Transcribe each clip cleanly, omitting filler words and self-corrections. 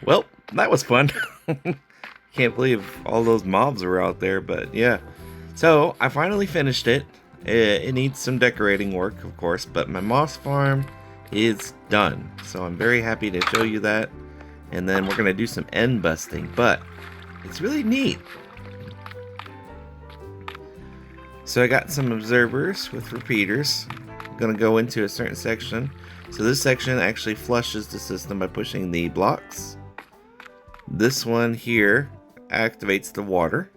Well, that was fun. Can't believe all those mobs were out there, but yeah. So, I finally finished it. It needs some decorating work, of course, but my moss farm is done. So, I'm very happy to show you that. And then we're going to do some end busting, but it's really neat. So, I got some observers with repeaters. I'm going to go into a certain section. So, this section actually flushes the system by pushing the blocks. This one here activates the water.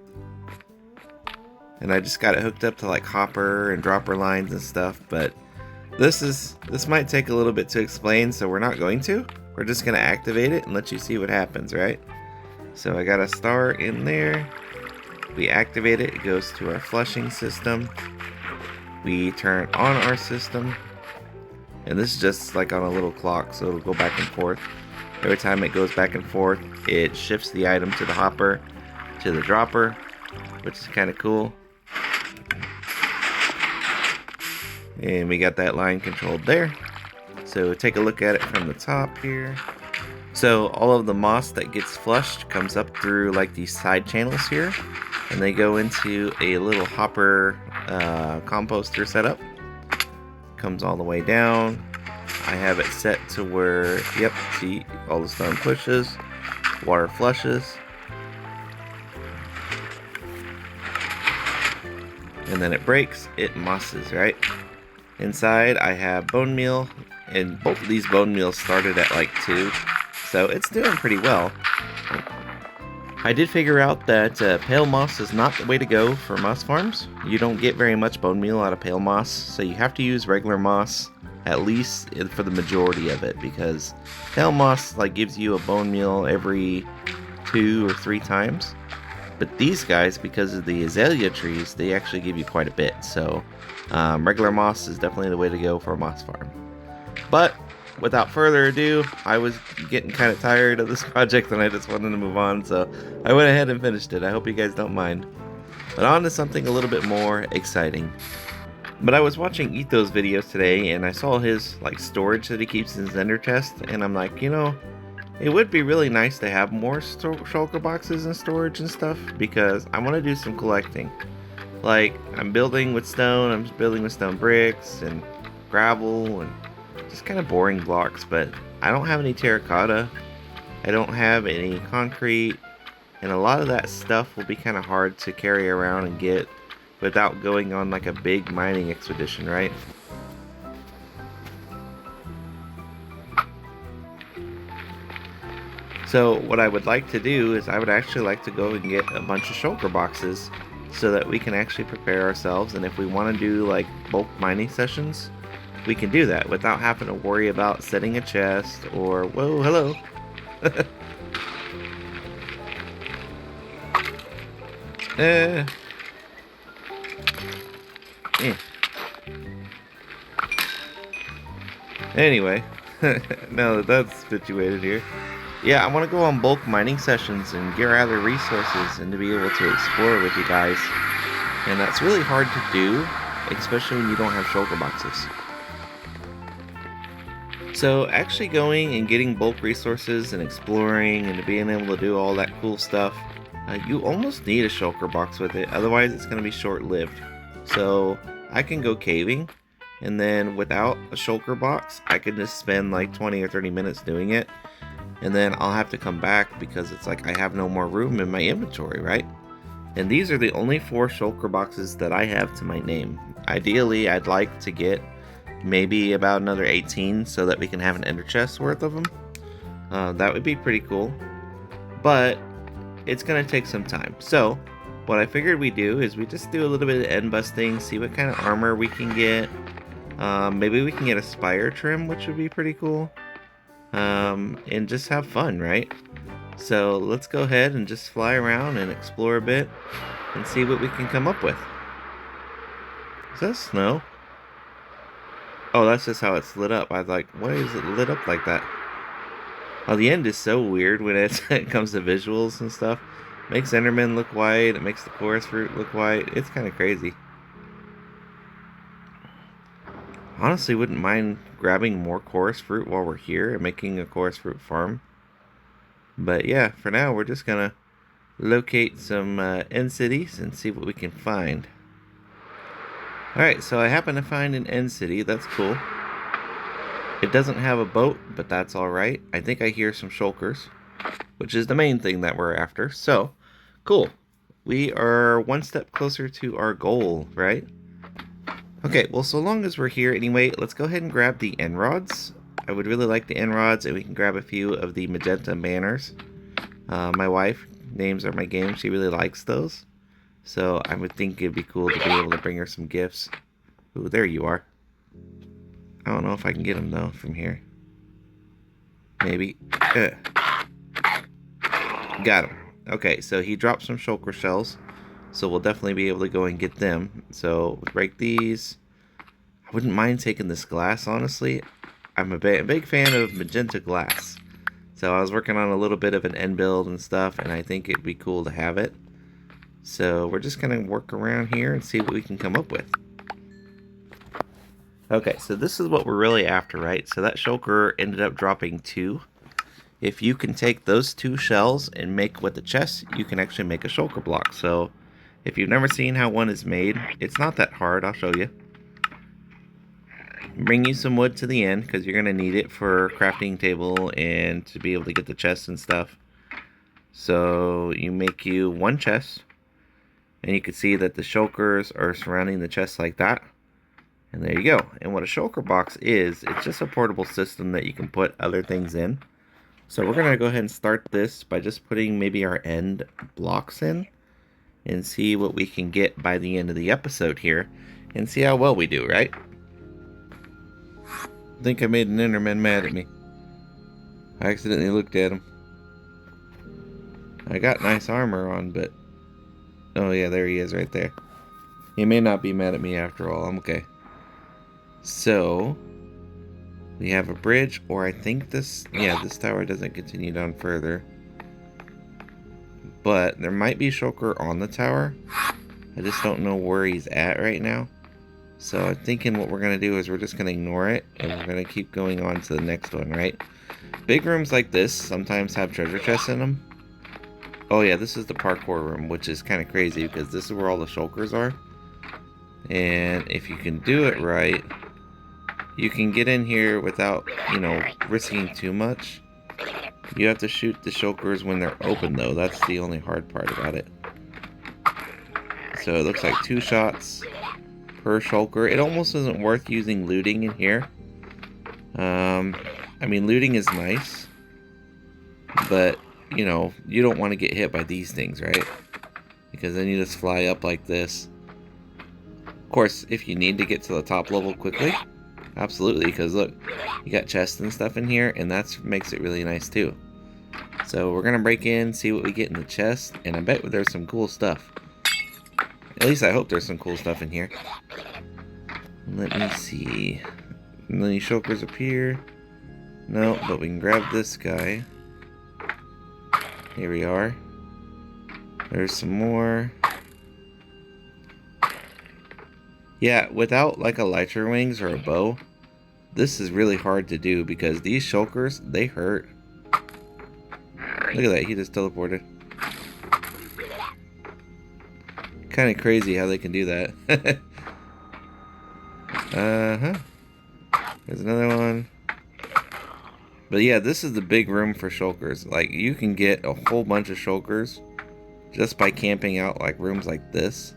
And I just got it hooked up to like hopper and dropper lines and stuff, but this might take a little bit to explain, so we're not going to. We're just gonna activate it and let you see what happens, right? So I got a star in there. We activate it, it goes to our flushing system. We turn on our system. And this is just like on a little clock, so it'll go back and forth. Every time it goes back and forth, it shifts the item to the hopper, to the dropper, which is kind of cool. And we got that line controlled there. So take a look at it from the top here. So all of the moss that gets flushed comes up through like these side channels here, and they go into a little hopper composter setup. Comes all the way down. I have it set to where, yep, see, all the stone pushes, water flushes, and then it breaks, it mosses, right? Inside I have bone meal, and both of these bone meals started at like 2, so it's doing pretty well. I did figure out that pale moss is not the way to go for moss farms. You don't get very much bone meal out of pale moss, so you have to use regular moss, at least for the majority of it, because pale moss like gives you a bone meal every 2 or 3 times. But these guys, because of the azalea trees, they actually give you quite a bit. So regular moss is definitely the way to go for a moss farm. But without further ado, I was getting kind of tired of this project and I just wanted to move on, so I went ahead and finished it. I hope you guys don't mind. But on to something a little bit more exciting. But I was watching Etho's videos today and I saw his like storage that he keeps in his ender chest, and I'm like, you know, it would be really nice to have more shulker boxes and storage and stuff, because I want to do some collecting. Like, I'm building with stone, I'm building with stone bricks and gravel and just kind of boring blocks, but I don't have any terracotta, I don't have any concrete, and a lot of that stuff will be kind of hard to carry around and get without going on like a big mining expedition, right? So what I would like to do is I would actually like to go and get a bunch of shulker boxes so that we can actually prepare ourselves, and if we want to do like bulk mining sessions, we can do that without having to worry about setting a chest or, whoa, hello. eh. Anyway, now that that's situated here, yeah, I want to go on bulk mining sessions and gather resources and to be able to explore with you guys. And that's really hard to do, especially when you don't have shulker boxes. So actually going and getting bulk resources and exploring and being able to do all that cool stuff, you almost need a shulker box with it, otherwise it's going to be short-lived. So I can go caving, and then without a shulker box, I can just spend like 20 or 30 minutes doing it. And then I'll have to come back because it's like I have no more room in my inventory, right? And these are the only 4 shulker boxes that I have to my name. Ideally, I'd like to get maybe about another 18 so that we can have an ender chest worth of them. That would be pretty cool. But it's going to take some time. So what I figured we'd do is we just do a little bit of end busting, see what kind of armor we can get. Maybe we can get a spire trim, which would be pretty cool. And just have fun, right? So let's go ahead and just fly around and explore a bit and see what we can come up with. Is that snow? Oh, that's just how it's lit up. I was like, why is it lit up like that? Oh, the end is so weird when it comes to visuals and stuff. Makes Enderman look white. It makes the chorus fruit look white. It's kind of crazy. Honestly, wouldn't mind grabbing more chorus fruit while we're here and making a chorus fruit farm. But yeah, for now, we're just gonna locate some end cities and see what we can find. Alright, so I happen to find an end city. That's cool. It doesn't have a boat, but that's alright. I think I hear some shulkers, which is the main thing that we're after. So, cool. We are one step closer to our goal, right? Okay, well, so long as we're here anyway, let's go ahead and grab the end rods. I would really like the end rods, and we can grab a few of the magenta banners. My wife, names are my game, she really likes those. So I would think it'd be cool to be able to bring her some gifts. Ooh, there you are. I don't know if I can get him, though, from here. Maybe. Got him. Okay, so he dropped some shulker shells. So we'll definitely be able to go and get them. So, break these. I wouldn't mind taking this glass, honestly. I'm a big fan of magenta glass. So I was working on a little bit of an end build and stuff, and I think it'd be cool to have it. So we're just going to work around here and see what we can come up with. Okay, so this is what we're really after, right? So that shulker ended up dropping 2. If you can take those 2 shells and make with the chest, you can actually make a shulker block. So if you've never seen how one is made, it's not that hard. I'll show you. Bring you some wood to the end because you're going to need it for crafting table and to be able to get the chest and stuff. So you make you 1 chest, and you can see that the shulkers are surrounding the chest like that. And there you go. And what a shulker box is, it's just a portable system that you can put other things in. So we're going to go ahead and start this by just putting maybe our end blocks in and see what we can get by the end of the episode here and see how well we do, right? I think I made an Enderman mad at me. I accidentally looked at him. I got nice armor on, but... Oh yeah, there he is right there. He may not be mad at me after all. I'm okay. So, we have a bridge, or I think this... Yeah, this tower doesn't continue down further. But there might be a shulker on the tower. I just don't know where he's at right now. So I'm thinking what we're going to do is we're just going to ignore it, and we're going to keep going on to the next one, right? Big rooms like this sometimes have treasure chests in them. Oh yeah, this is the parkour room, which is kind of crazy because this is where all the shulkers are. And if you can do it right, you can get in here without, you know, risking too much. You have to shoot the shulkers when they're open, though. That's the only hard part about it. So it looks like 2 shots per shulker. It almost isn't worth using looting in here. I mean, looting is nice, but, you know, you don't want to get hit by these things, right? Because then you just fly up like this. Of course, if you need to get to the top level quickly, absolutely, because look, you got chests and stuff in here, and that makes it really nice too. So we're gonna break in, see what we get in the chest, and I bet there's some cool stuff. At least I hope there's some cool stuff in here. Let me see. Any shulkers up here? No, but we can grab this guy. Here we are. There's some more. Yeah, without like elytra wings or a bow, this is really hard to do because these shulkers, they hurt. Look at that, he just teleported. Kind of crazy how they can do that. There's another one. But yeah, this is the big room for shulkers. Like, you can get a whole bunch of shulkers just by camping out like rooms like this,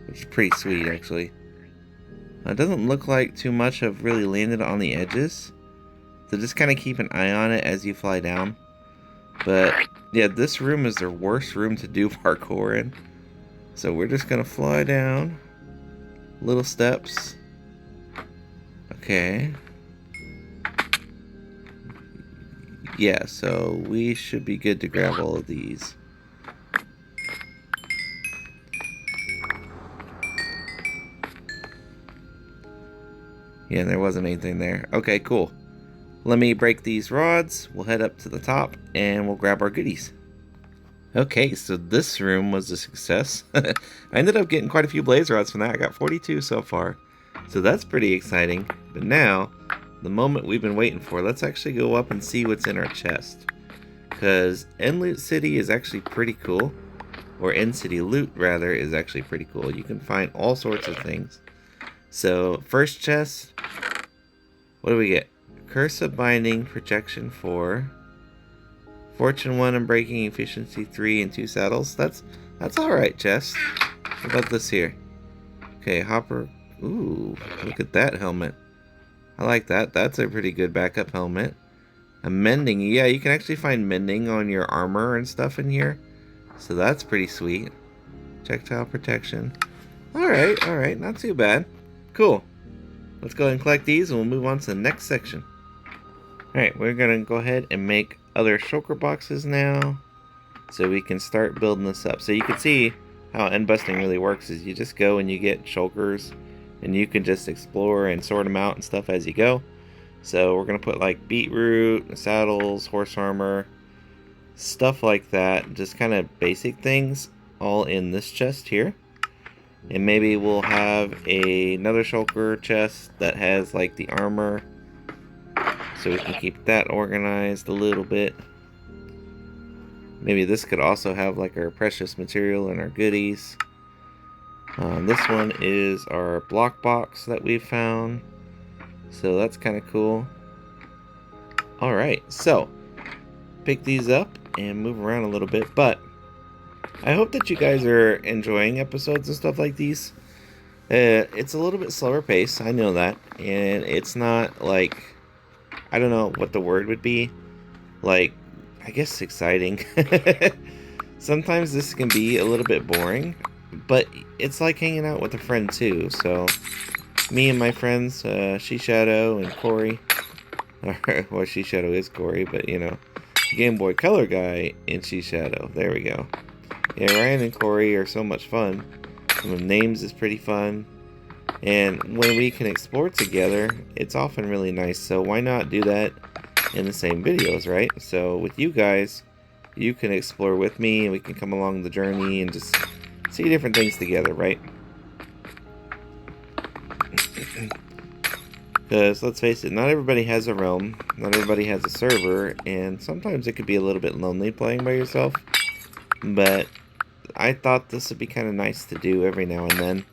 which is pretty sweet actually. It doesn't look like too much have really landed on the edges, so just kind of keep an eye on it as you fly down. But yeah, this room is the worst room to do parkour in. So we're just gonna fly down, little steps. Okay. Yeah, so we should be good to grab all of these. Yeah, there wasn't anything there. Okay, cool. Let me break these rods. We'll head up to the top and we'll grab our goodies. Okay, so this room was a success. I ended up getting quite a few blaze rods from that. I got 42 so far. So that's pretty exciting. But now, the moment we've been waiting for, let's actually go up and see what's in our chest. Because End Loot City is actually pretty cool. Or End City Loot, rather, is actually pretty cool. You can find all sorts of things. So, first chest, what do we get? Curse of Binding, Protection 4. Fortune 1 and Breaking, Efficiency 3, and 2 saddles. That's alright, chest. What about this here? Okay, Hopper. Ooh, look at that helmet. I like that. That's a pretty good backup helmet. A mending. Yeah, you can actually find mending on your armor and stuff in here. So that's pretty sweet. Projectile protection. Alright, not too bad. Cool. Let's go ahead and collect these and we'll move on to the next section. Alright, we're going to go ahead and make other shulker boxes now. So we can start building this up. So you can see how end busting really works is you just go and you get shulkers. And you can just explore and sort them out and stuff as you go. So we're going to put like beetroot, saddles, horse armor, stuff like that. Just kind of basic things all in this chest here. And maybe we'll have another shulker chest that has like the armor. So we can keep that organized a little bit. Maybe this could also have like our precious material and our goodies. This one is our block box that we found. So that's kind of cool. Alright, so pick these up and move around a little bit. But I hope that you guys are enjoying episodes and stuff like these. It's a little bit slower pace, I know that. And it's not like, I don't know what the word would be. Like, I guess exciting. Sometimes this can be a little bit boring. But it's like hanging out with a friend too. So me and my friends, She Shadow and Corey. Well, She Shadow is Corey, but you know, Game Boy Color guy and She Shadow. There we go. Yeah, Ryan and Corey are so much fun. And the names is pretty fun. And when we can explore together, it's often really nice. So why not do that in the same videos, right? So with you guys, you can explore with me and we can come along the journey and just see different things together, right? Because let's face it, not everybody has a realm, not everybody has a server, and sometimes it could be a little bit lonely playing by yourself. But I thought this would be kind of nice to do every now and then.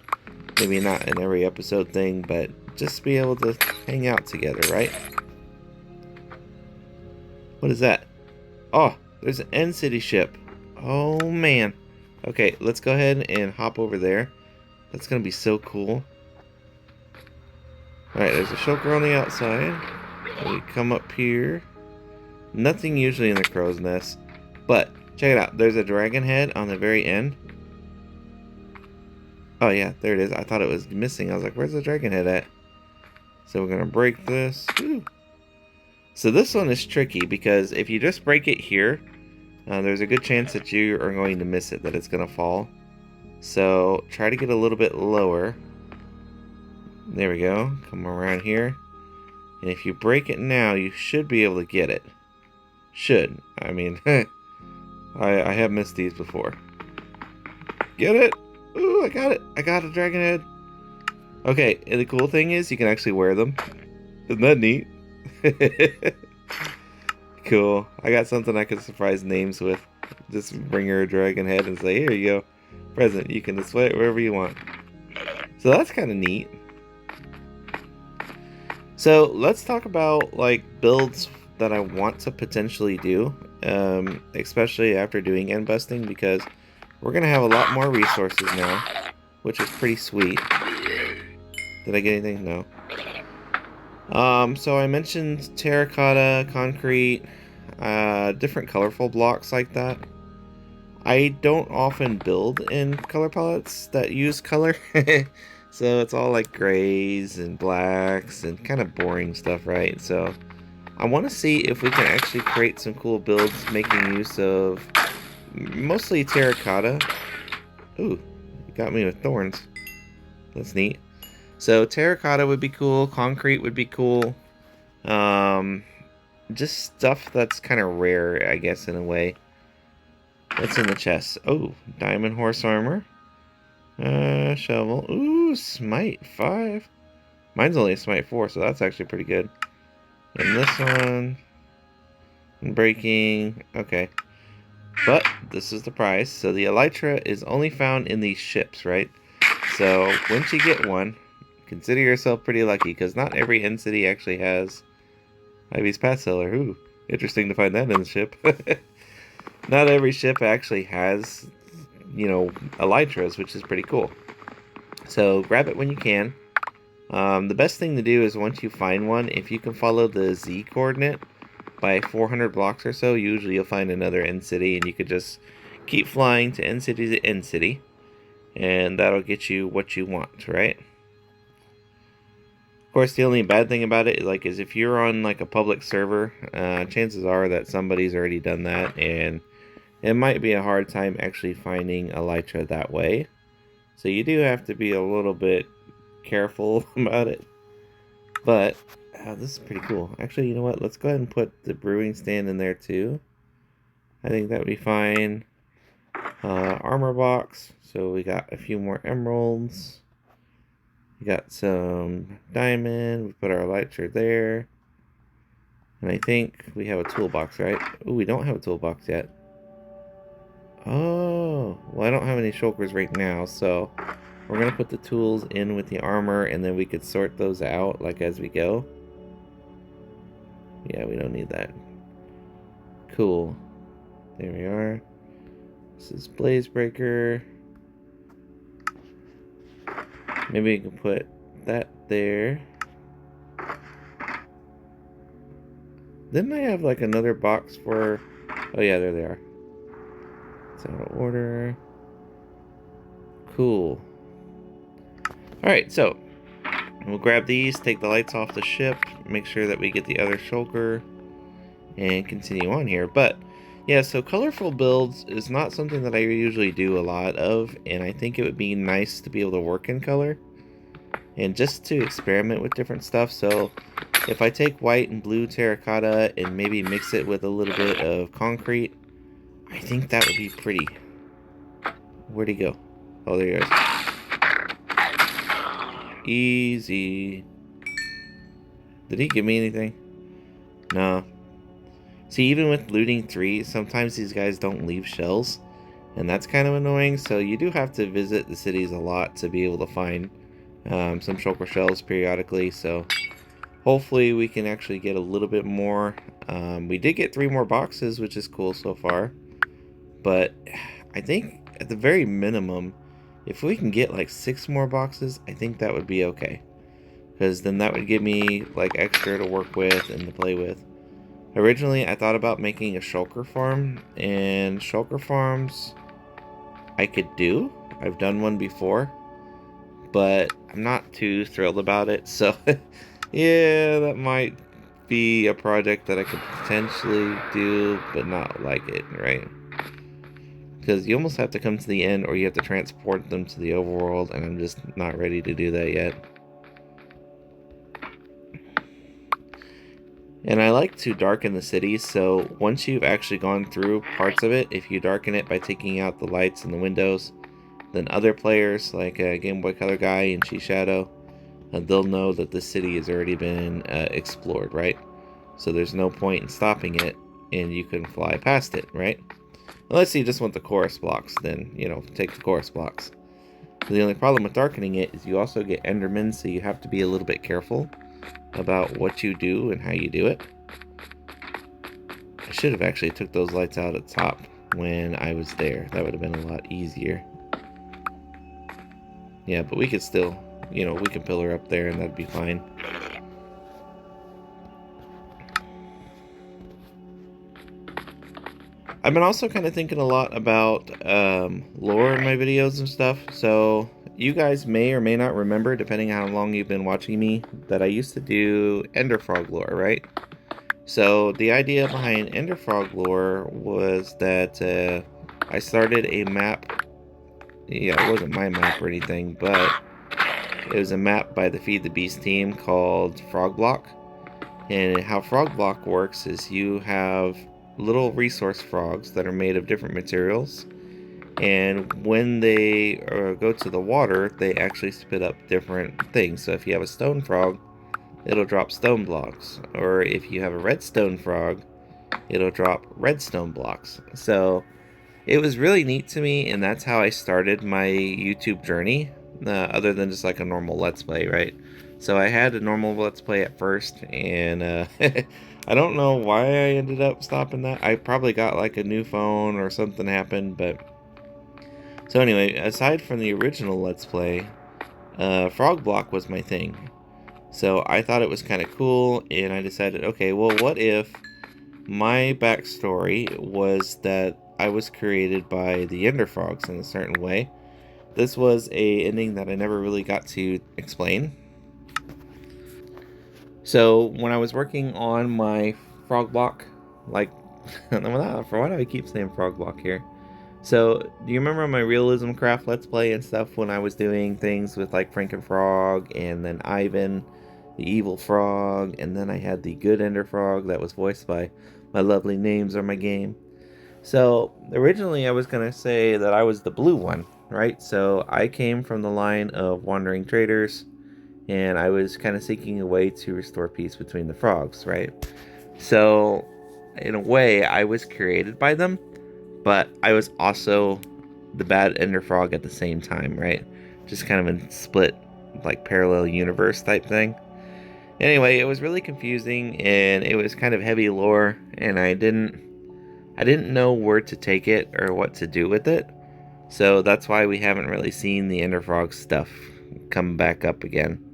Maybe not an every episode thing, but just be able to hang out together, right? What is that? Oh, there's an End City ship. Oh man. Okay, let's go ahead and hop over there. That's going to be so cool. Alright, there's a shulker on the outside. We come up here. Nothing usually in the crow's nest. But, check it out. There's a dragon head on the very end. Oh yeah, there it is. I thought it was missing. I was like, where's the dragon head at? So we're going to break this. Woo. So this one is tricky because if you just break it here, there's a good chance that you are going to miss it, that it's going to fall. So try to get a little bit lower. There we go. Come around here. And if you break it now, you should be able to get it. Should. I mean, I have missed these before. Get it? Ooh, I got it. I got a dragon head. Okay, and the cool thing is you can actually wear them. Isn't that neat? Cool. I got something I can surprise names with. Just bring her a dragon head and say, here you go. Present. You can display it wherever you want. So that's kind of neat. So let's talk about like builds that I want to potentially do. Especially after doing end busting, because we're going to have a lot more resources now. Which is pretty sweet. Did I get anything? No. So I mentioned terracotta, concrete, different colorful blocks like that. I don't often build in color palettes that use color. So it's all like grays and blacks and kind of boring stuff, right? So I want to see if we can actually create some cool builds making use of mostly terracotta. Ooh, you got me with thorns. That's neat. So terracotta would be cool, concrete would be cool. Just stuff that's kind of rare, I guess, in a way. What's in the chest? Oh, diamond horse armor. Shovel. Ooh, smite 5. Mine's only a smite 4, so that's actually pretty good. And this one, breaking. Okay. But this is the price. So the elytra is only found in these ships, right? So once you get one, consider yourself pretty lucky, because not every end city actually has Ivy's Path Seller. Ooh, interesting to find that in the ship. Not every ship actually has, elytras, which is pretty cool. So grab it when you can. The best thing to do is once you find one, if you can follow the Z coordinate by 400 blocks or so, usually you'll find another end city, and you could just keep flying to end city to end city, and that'll get you what you want, right? Of course, the only bad thing about it is if you're on like a public server, chances are that somebody's already done that, and it might be a hard time actually finding elytra that way. So you do have to be a little bit careful about it. But this is pretty cool. Actually, you know what? Let's go ahead and put the brewing stand in there too. I think that would be fine. Armor box. So we got a few more emeralds. We got some diamond. We put our elytra there. And I think we have a toolbox, right? Oh, we don't have a toolbox yet. Oh, well, I don't have any shulkers right now, so we're going to put the tools in with the armor, and then we could sort those out as we go. Yeah, we don't need that. Cool. There we are. This is Blazebreaker. Maybe we can put that there. Didn't I have another box for... Oh yeah, there they are. It's out of order. Cool. Alright, so we'll grab these, take the lights off the ship, make sure that we get the other shulker, and continue on here. But yeah, so colorful builds is not something that I usually do a lot of, and I think it would be nice to be able to work in color and just to experiment with different stuff. So if I take white and blue terracotta and maybe mix it with a little bit of concrete, I think that would be pretty. Where'd he go? Oh, there he is. Easy. Did he give me anything? No. See, even with looting 3, sometimes these guys don't leave shells, and that's kind of annoying, so you do have to visit the cities a lot to be able to find some shulker shells periodically, so hopefully we can actually get a little bit more. We did get 3 more boxes, which is cool so far, but I think at the very minimum, if we can get 6 more boxes, I think that would be okay, because then that would give me extra to work with and to play with. Originally, I thought about making a shulker farm, and shulker farms I could do. I've done one before, but I'm not too thrilled about it, so yeah, that might be a project that I could potentially do, but not like it, right? Because you almost have to come to the end, or you have to transport them to the overworld, and I'm just not ready to do that yet. And I like to darken the city, so once you've actually gone through parts of it, if you darken it by taking out the lights and the windows, then other players, like Game Boy Color Guy and She Shadow, they'll know that the city has already been explored, right? So there's no point in stopping it, and you can fly past it, right? Unless you just want the chorus blocks, then, take the chorus blocks. So the only problem with darkening it is you also get Endermen, so you have to be a little bit careful about what you do and how you do it. I should have actually took those lights out at the top when I was there. That would have been a lot easier. Yeah, but we could still, we can pillar up there and that'd be fine. I've been also kind of thinking a lot about lore in my videos and stuff. So you guys may or may not remember, depending on how long you've been watching me, that I used to do Ender Frog lore, right? So the idea behind Ender Frog lore was that I started a map. Yeah, it wasn't my map or anything, but It was a map by the Feed the Beast team called Frog Block. And how Frog Block works is you have little resource frogs that are made of different materials. And when they go to the water, they actually spit up different things. So if you have a stone frog, it'll drop stone blocks. Or if you have a redstone frog, it'll drop redstone blocks. So it was really neat to me, and that's how I started my YouTube journey, other than just like a normal Let's Play, right? So I had a normal Let's Play at first, and I don't know why I ended up stopping that. I probably got like a new phone or something happened, but... So anyway, aside from the original Let's Play, Frog Block was my thing. So I thought it was kind of cool, and I decided, okay, well, what if my backstory was that I was created by the Ender Frogs in a certain way? This was a ending that I never really got to explain. So when I was working on my Frog Block, like, why do I keep saying Frog Block here? So, do you remember my Realism Craft Let's Play and stuff when I was doing things with like Frankenfrog and then Ivan, the evil frog, and then I had the good Ender Frog that was voiced by my lovely Names Are My Game. So, originally I was going to say that I was the blue one, right? So, I came from the line of wandering traders, and I was kind of seeking a way to restore peace between the frogs, right? So, in a way, I was created by them, but I was also the bad Ender Frog at the same time, right? Just kind of a split, like, parallel universe type thing. Anyway, it was really confusing, and it was kind of heavy lore, and I didn't know where to take it or what to do with it. So that's why we haven't really seen the Ender Frog stuff come back up again.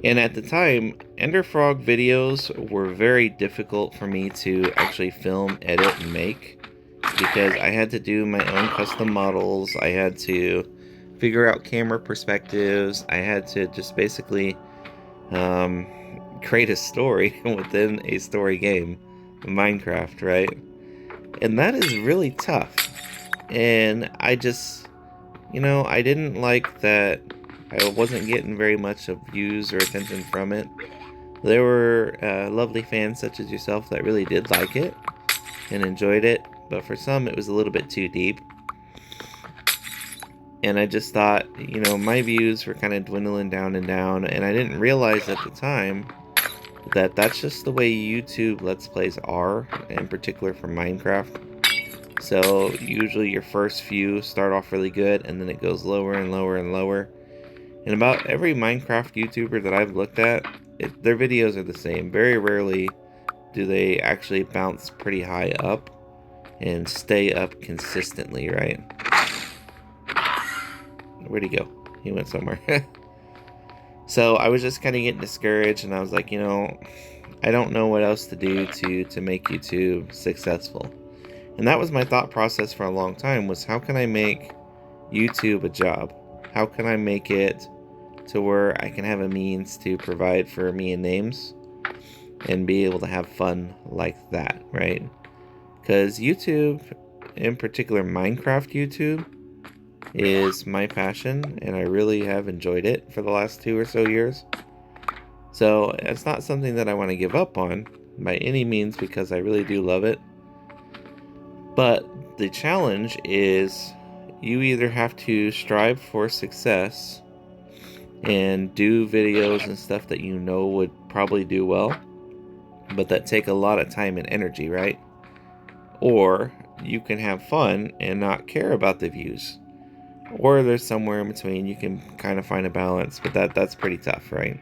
And at the time, Ender Frog videos were very difficult for me to actually film, edit, and make, because I had to do my own custom models. I had to figure out camera perspectives. I had to just basically create a story within a story game, Minecraft, right? And that is really tough. And I just, I didn't like that I wasn't getting very much of views or attention from it. There were lovely fans such as yourself that really did like it and enjoyed it, but for some it was a little bit too deep. And I just thought, my views were kind of dwindling down, and I didn't realize at the time that that's just the way YouTube Let's Plays are, in particular for Minecraft. So usually your first few start off really good, and then it goes lower and lower and lower. And about every Minecraft YouTuber that I've looked at, their videos are the same. Very rarely do they actually bounce pretty high up and stay up consistently, right? Where'd he go? He went somewhere. So I was just kind of getting discouraged, and I was like, I don't know what else to do to make YouTube successful. And that was my thought process for a long time, was how can I make YouTube a job? How can I make it to where I can have a means to provide for me and Names and be able to have fun like that, right? Because YouTube, in particular Minecraft YouTube, is my passion, and I really have enjoyed it for the last 2 or so years. So it's not something that I want to give up on by any means, because I really do love it. But the challenge is you either have to strive for success and do videos and stuff that would probably do well, but that take a lot of time and energy, right? Or you can have fun and not care about the views. Or there's somewhere in between. You can kind of find a balance, but that's pretty tough, right?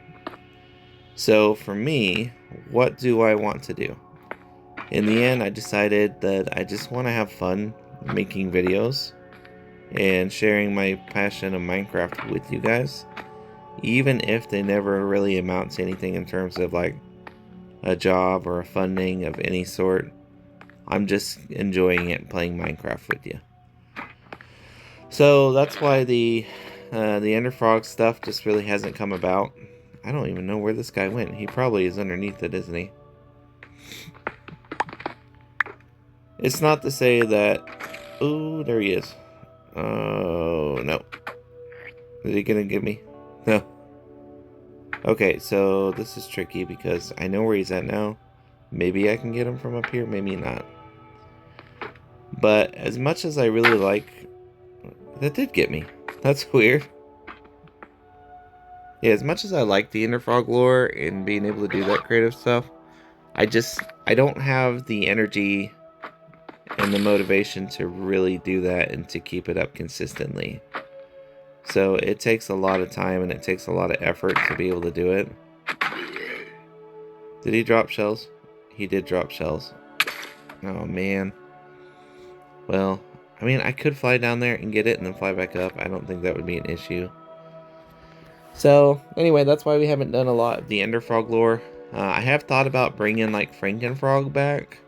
So for me, what do I want to do? In the end, I decided that I just want to have fun making videos and sharing my passion of Minecraft with you guys, even if they never really amount to anything in terms of like a job or a funding of any sort. I'm just enjoying it, playing Minecraft with you. So that's why the Ender Frog stuff just really hasn't come about. I don't even know where this guy went. He probably is underneath it, isn't he? It's not to say that... Oh, there he is. Oh, no. Is he gonna get me? No. Okay, so this is tricky because I know where he's at now. Maybe I can get him from up here, maybe not. But as much as I really like... That did get me. That's weird. Yeah, as much as I like the Ender Frog lore and being able to do that creative stuff, I don't have the energy and the motivation to really do that and to keep it up consistently. So it takes a lot of time and it takes a lot of effort to be able to do it. Did he drop shells? He did drop shells. Oh man. Well, I mean, I could fly down there and get it and then fly back up. I don't think that would be an issue. So anyway, that's why we haven't done a lot of the Ender Frog lore. I have thought about bringing like Frankenfrog back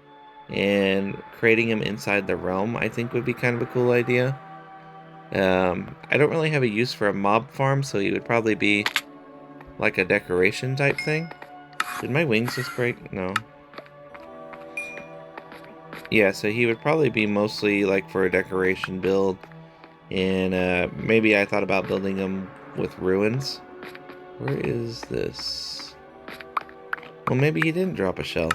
and creating him inside the realm. I think would be kind of a cool idea. I don't really have a use for a mob farm, so he would probably be like a decoration type thing. Did my wings just break? No. Yeah, so he would probably be mostly like for a decoration build. And maybe I thought about building him with ruins. Where is this? Well, maybe he didn't drop a shell.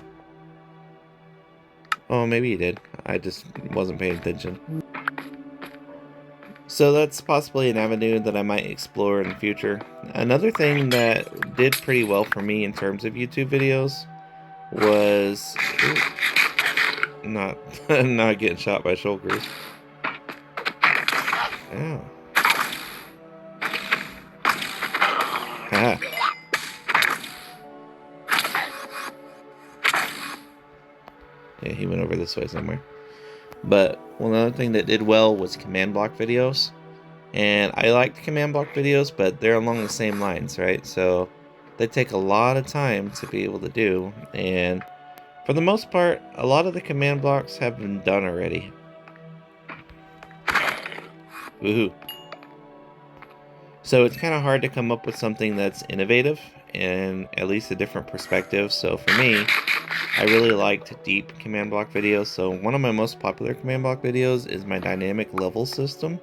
Oh, maybe he did. I just wasn't paying attention. So that's possibly an avenue that I might explore in the future. Another thing that did pretty well for me in terms of YouTube videos was not not getting shot by shulkers. Ow. Ah. Yeah, he went over this way somewhere. But one other thing that did well was command block videos. And I like the command block videos, but they're along the same lines, right? So they take a lot of time to be able to do. And for the most part, a lot of the command blocks have been done already. Woohoo. So it's kind of hard to come up with something that's innovative and at least a different perspective. So for me, I really liked deep command block videos. So one of my most popular command block videos is my dynamic level system.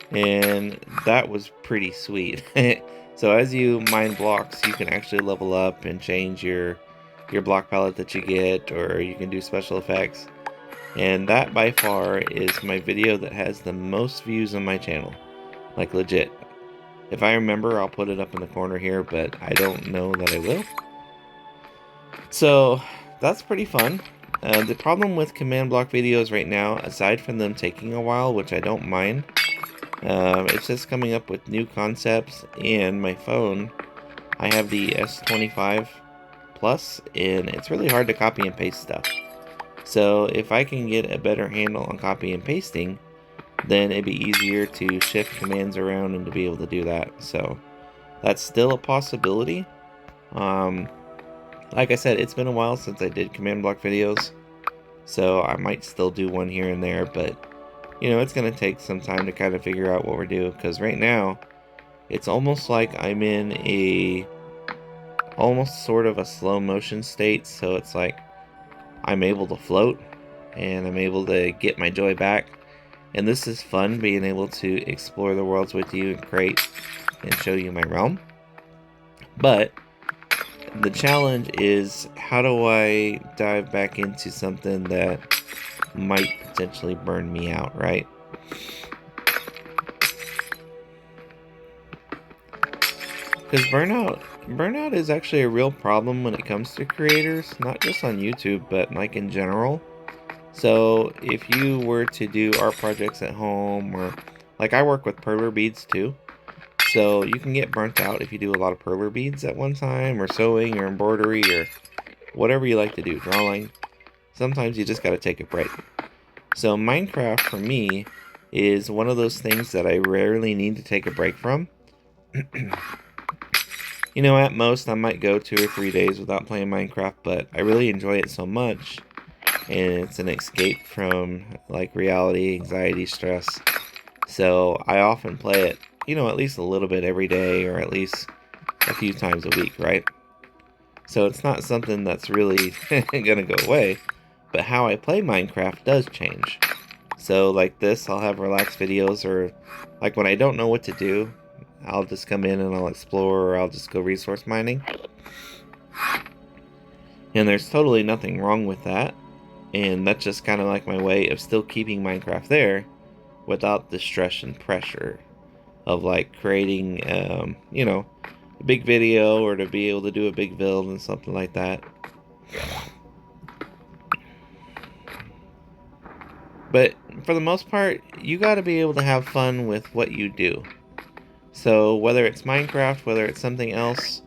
And that was pretty sweet. So as you mine blocks, you can actually level up and change your block palette that you get, or you can do special effects. And that by far is my video that has the most views on my channel. Like legit. If I remember, I'll put it up in the corner here, but I don't know that I will. So that's pretty fun. The problem with command block videos right now, aside from them taking a while, which I don't mind, it's just coming up with new concepts. And my phone, I have the S25 Plus, and it's really hard to copy and paste stuff. So if I can get a better handle on copy and pasting, then it'd be easier to shift commands around and to be able to do that. So that's still a possibility. Like I said, it's been a while since I did command block videos, so I might still do one here and there, but you know, it's going to take some time to kind of figure out what we're doing, because right now it's almost like I'm in a almost sort of a slow motion state. So it's like I'm able to float and I'm able to get my joy back. And this is fun, being able to explore the worlds with you and create and show you my realm. But the challenge is, how do I dive back into something that might potentially burn me out, right? Because burnout is actually a real problem when it comes to creators, not just on YouTube, but like in general. So if you were to do art projects at home, or like I work with perler beads too, so you can get burnt out if you do a lot of perler beads at one time, or sewing, or embroidery, or whatever you like to do, drawing. Sometimes you just gotta take a break. So Minecraft for me is one of those things that I rarely need to take a break from. You know, at most I might go 2 or 3 days without playing Minecraft, but I really enjoy it so much. And it's an escape from like reality, anxiety, stress. So I often play it, you know, at least a little bit every day, or at least a few times a week, right? So it's not something that's really gonna go away, but how I play Minecraft does change. So like this, I'll have relaxed videos, or like when I don't know what to do, I'll just come in and I'll explore, or I'll just go resource mining. And there's totally nothing wrong with that. And that's just kind of like my way of still keeping Minecraft there without the stress and pressure of like creating, you know, a big video or to be able to do a big build and something like that. But for the most part, you got to be able to have fun with what you do. So whether it's Minecraft, whether it's something else,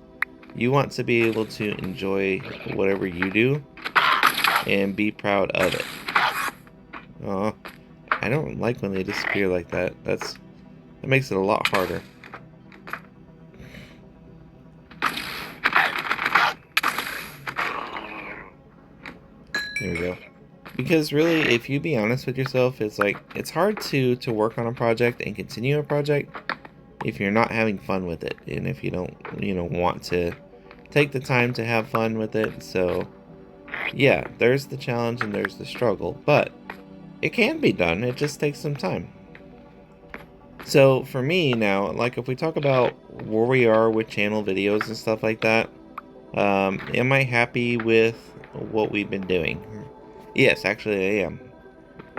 you want to be able to enjoy whatever you do and be proud of it. Oh, I don't like when they disappear like that. That makes it a lot harder. There we go. Because really, if you be honest with yourself, it's like it's hard to work on a project and continue a project if you're not having fun with it, and if you don't, you know, want to take the time to have fun with it. So yeah, there's the challenge and there's the struggle, but it can be done. It just takes some time. So for me now, like if we talk about where we are with channel videos and stuff like that, am I happy with what we've been doing? Yes, actually I am.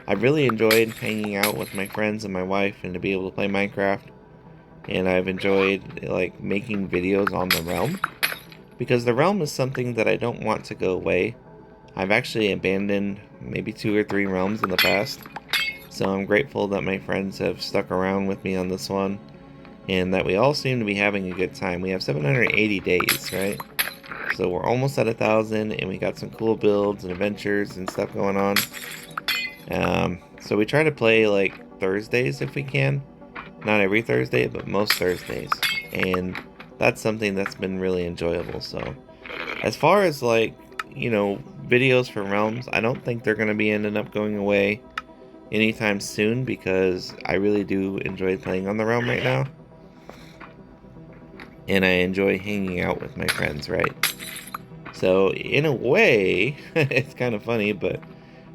I've really enjoyed hanging out with my friends and my wife and to be able to play Minecraft. And I've enjoyed like making videos on the realm, because the realm is something that I don't want to go away. I've actually abandoned maybe 2 or 3 realms in the past, so I'm grateful that my friends have stuck around with me on this one, and that we all seem to be having a good time. We have 780 days, right? So we're almost at 1,000, and we got some cool builds and adventures and stuff going on. So we try to play like Thursdays if we can. Not every Thursday, but most Thursdays. And that's something that's been really enjoyable. So as far as like, you know, videos for realms, I don't think they're going to be ending up going away anytime soon, because I really do enjoy playing on the realm right now. And I enjoy hanging out with my friends, right? So in a way, it's kind of funny, but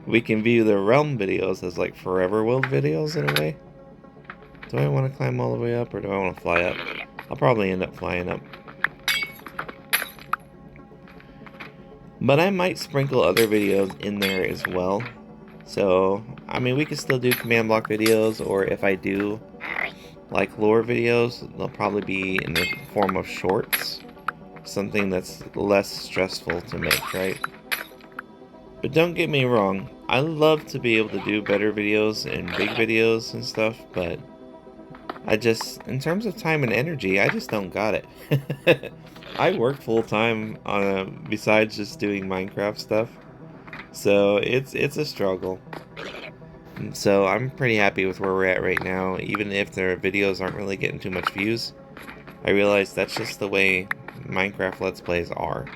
we can view the realm videos as like forever world videos in a way. Do I want to climb all the way up, or do I want to fly up? I'll probably end up flying up. But I might sprinkle other videos in there as well. So, I mean, we can still do command block videos, or if I do like lore videos, they'll probably be in the form of shorts. Something that's less stressful to make, right? But don't get me wrong, I love to be able to do better videos and big videos and stuff, but I just, in terms of time and energy, I just don't got it. I work full time on besides just doing Minecraft stuff, so it's a struggle. So I'm pretty happy with where we're at right now. Even if their videos aren't really getting too much views, I realize that's just the way Minecraft Let's Plays are,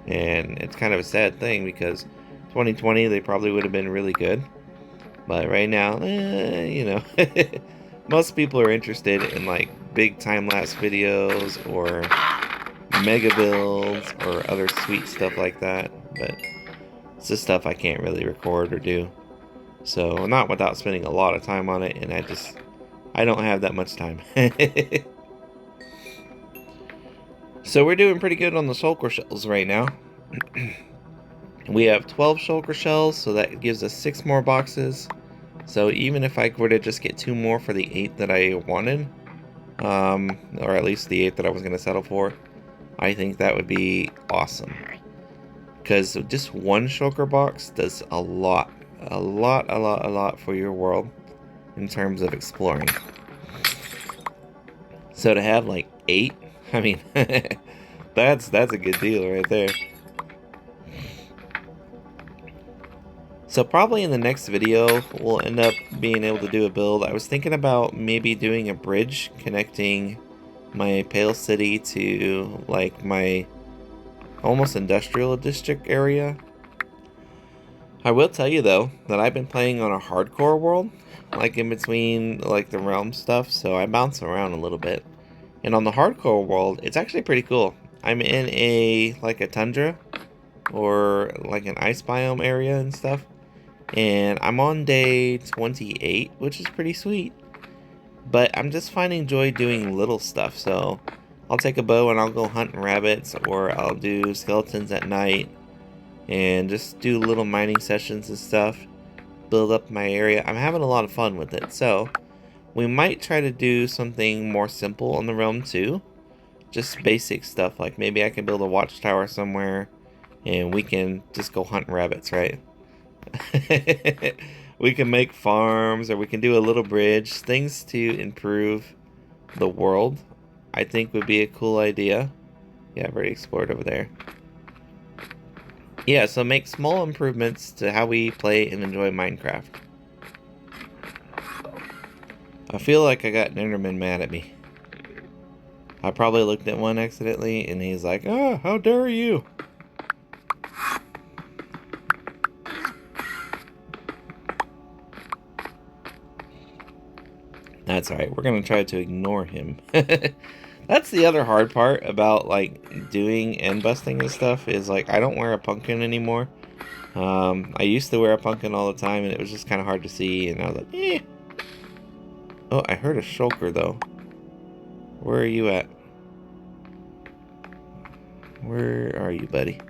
and it's kind of a sad thing because 2020 they probably would have been really good, but right now, you know. Most people are interested in like big time-lapse videos or mega builds or other sweet stuff like that, but it's just stuff I can't really record or do. So not without spending a lot of time on it, and I don't have that much time. So we're doing pretty good on the shulker shells right now. We have 12 shulker shells, so that gives us 6 more boxes. So even if I were to just get 2 more for the 8 that I wanted, or at least the 8 that I was going to settle for, I think that would be awesome. Because just one shulker box does a lot for your world in terms of exploring. So to have like 8, I mean, that's a good deal right there. So probably in the next video, we'll end up being able to do a build. I was thinking about maybe doing a bridge connecting my Pale City to like my almost industrial district area. I will tell you though, that I've been playing on a hardcore world, like in between like the realm stuff, so I bounce around a little bit. And on the hardcore world, it's actually pretty cool. I'm in like a tundra, or like an ice biome area and stuff. And I'm on day 28, which is pretty sweet. But I'm just finding joy doing little stuff. So I'll take a bow and I'll go hunting rabbits, or I'll do skeletons at night and just do little mining sessions and stuff. Build up my area. I'm having a lot of fun with it. So we might try to do something more simple on the realm too. Just basic stuff, like maybe I can build a watchtower somewhere and we can just go hunt rabbits, right? We can make farms, or we can do a little bridge. Things to improve the world, I think, would be a cool idea. Yeah, I've already explored over there. Yeah, so make small improvements to how we play and enjoy Minecraft. I feel like I got an Enderman mad at me. I probably looked at one accidentally, and he's like, "Oh, how dare you!" That's alright, we're gonna try to ignore him. That's the other hard part about, like, doing end busting and stuff, is, like, I don't wear a pumpkin anymore. I used to wear a pumpkin all the time, and it was just kind of hard to see, and I was like, eh. Oh, I heard a shulker, though. Where are you at? Where are you, buddy?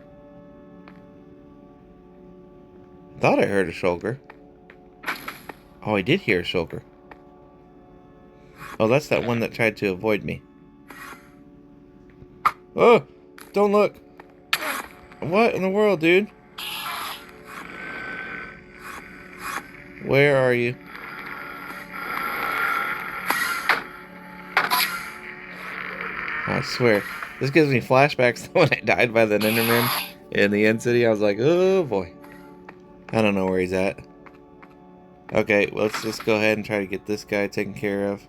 I thought I heard a shulker. Oh, I did hear a shulker. Oh, that's that one that tried to avoid me. Oh, don't look. What in the world, dude? Where are you? I swear, this gives me flashbacks to when I died by the Enderman in the end city. I was like, oh boy. I don't know where he's at. Okay, let's just go ahead and try to get this guy taken care of.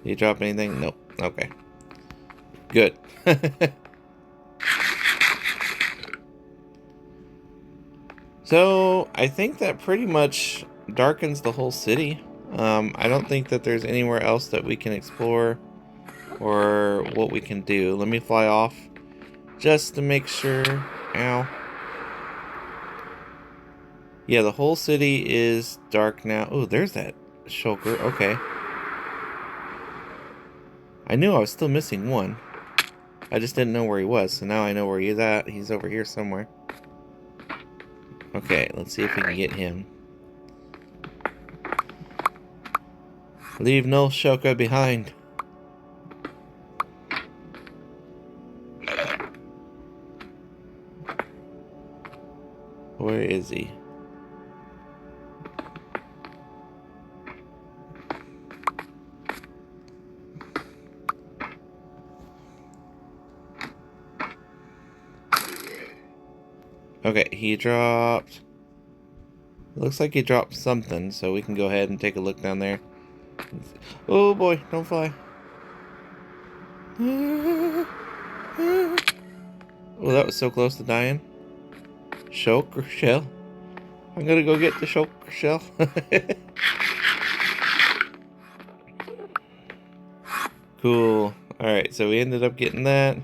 Did you drop anything? Nope. Okay. Good. So, I think that pretty much darkens the whole city. I don't think that there's anywhere else that we can explore or what we can do. Let me fly off just to make sure. Ow. Yeah, the whole city is dark now. Oh, there's that shulker. Okay. I knew I was still missing one. I just didn't know where he was, so now I know where he's at. He's over here somewhere. Okay, let's see if we can get him. Leave no shulker behind. Where is he? Okay, he dropped... Looks like he dropped something, so we can go ahead and take a look down there. Oh boy, don't fly. Oh, that was so close to dying. Shulker shell. I'm gonna go get the shulker shell. Cool. Alright, so we ended up getting that.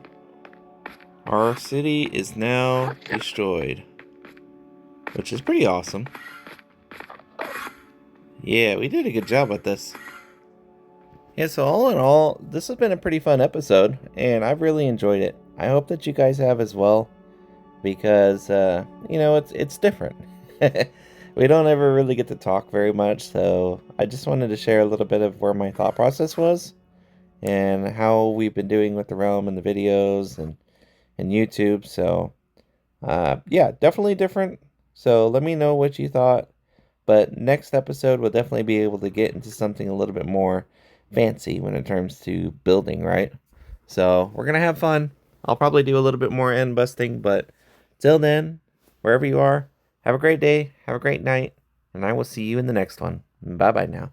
Our city is now destroyed, which is pretty awesome. Yeah, we did a good job with this. Yeah, so all in all, this has been a pretty fun episode, and I've really enjoyed it. I hope that you guys have as well, because, you know, it's different. We don't ever really get to talk very much, so I just wanted to share a little bit of where my thought process was, and how we've been doing with the realm and the videos and YouTube. So yeah, definitely different. So let me know what you thought, but next episode we'll definitely be able to get into something a little bit more fancy when it comes to building, right? So we're gonna have fun. I'll probably do a little bit more end busting, but till then, wherever you are, have a great day, have a great night, and I will see you in the next one. Bye bye now.